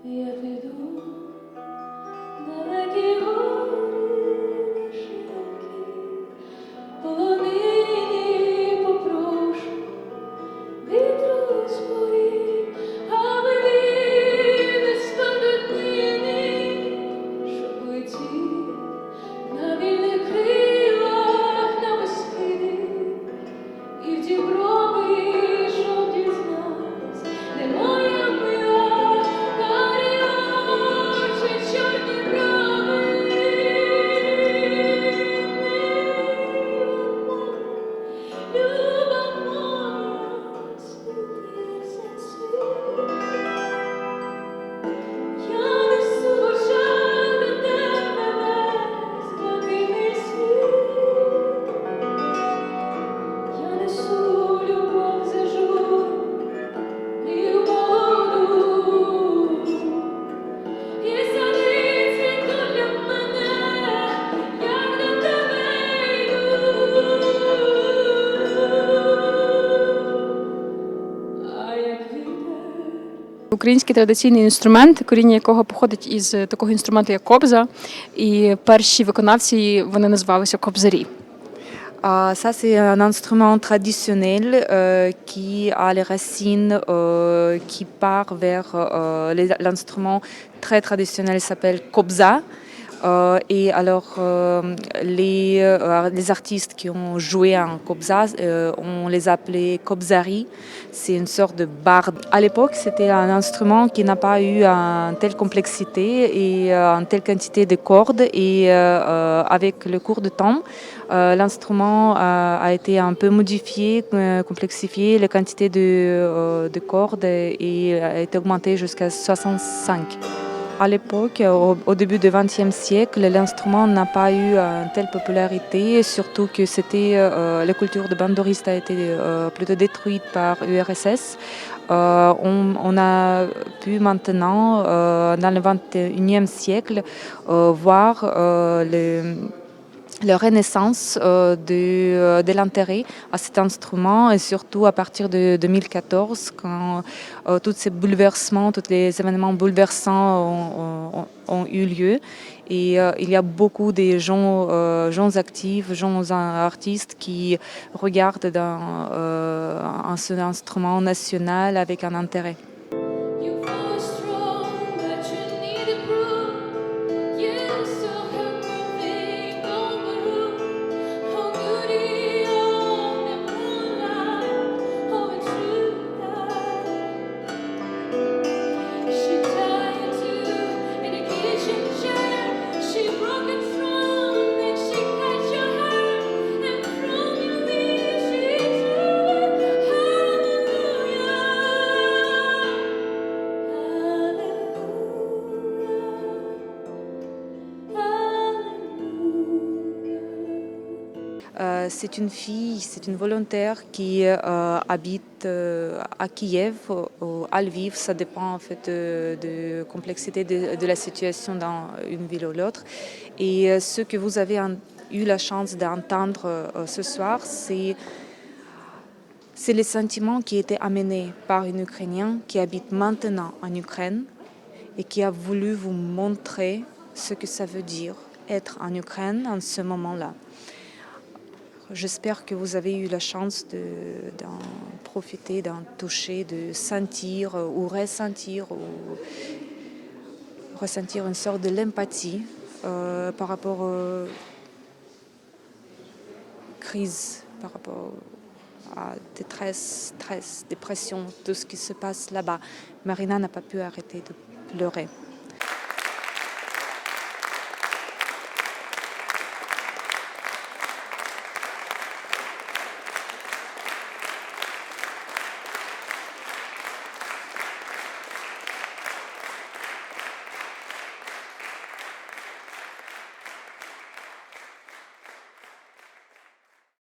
Я піду далекі гори широкі, полонині попрошу вітру з порі, а мені не спадуть дні, щоб летіти на вільних крилах на безкиди, і в ті брови, щоб дізнатись, де моя мила, карі очі, чорні брови. Люба моя, світиться світ. Я несу в очах до тебе весь блакитний світ. Я несу любов зажуру, мрію молоду. І садить світло для мене, як до тебе йду. А як вітер. Український традиційний інструмент, коріння якого походить із такого інструменту, як кобза, і перші виконавці вони називалися кобзарі. Ça, c'est un instrument traditionnel qui a les racines qui part vers l'instrument très traditionnel qui s'appelle kobza. Et alors, les artistes qui ont joué un kobza, on les appelait kobzari. C'est une sorte de barde. À l'époque, c'était un instrument qui n'a pas eu une telle complexité et une telle quantité de cordes. Et avec le cours de temps, l'instrument a été un peu modifié, complexifié. La quantité de cordes a été augmentée jusqu'à 65. À l'époque, au début du XXe siècle, l'instrument n'a pas eu une telle popularité, surtout que la culture de bandoriste a été plutôt détruite par l'URSS. On a pu maintenant, dans le XXIe siècle, voir la renaissance de l'intérêt à cet instrument et surtout à partir de 2014 quand tous ces bouleversements, tous les événements bouleversants ont eu lieu. Et il y a beaucoup de gens actifs, gens artistes qui regardent dans ce instrument national avec un intérêt. You are strong, but you need a proof. You saw her moving on the roof. Oh, beauty of the moonlight, oh, it's true that she tied you in a kitchen chair. She broke it from and she cut your hair, and from your knees she drew it. Hallelujah. C'est une fille, c'est une volontaire qui habite à Kiev ou à Lviv. Ça dépend en fait de complexité de la situation dans une ville ou l'autre. Et ce que vous avez eu la chance d'entendre ce soir, c'est les sentiments qui étaient amenés par une Ukrainienne qui habite maintenant en Ukraine et qui a voulu vous montrer ce que ça veut dire être en Ukraine en ce moment-là. J'espère que vous avez eu la chance d'en profiter, d'en toucher, de sentir ou ressentir une sorte de l'empathie par rapport aux crises, par rapport à détresse, stress, dépression, tout ce qui se passe là-bas. Marina n'a pas pu arrêter de pleurer.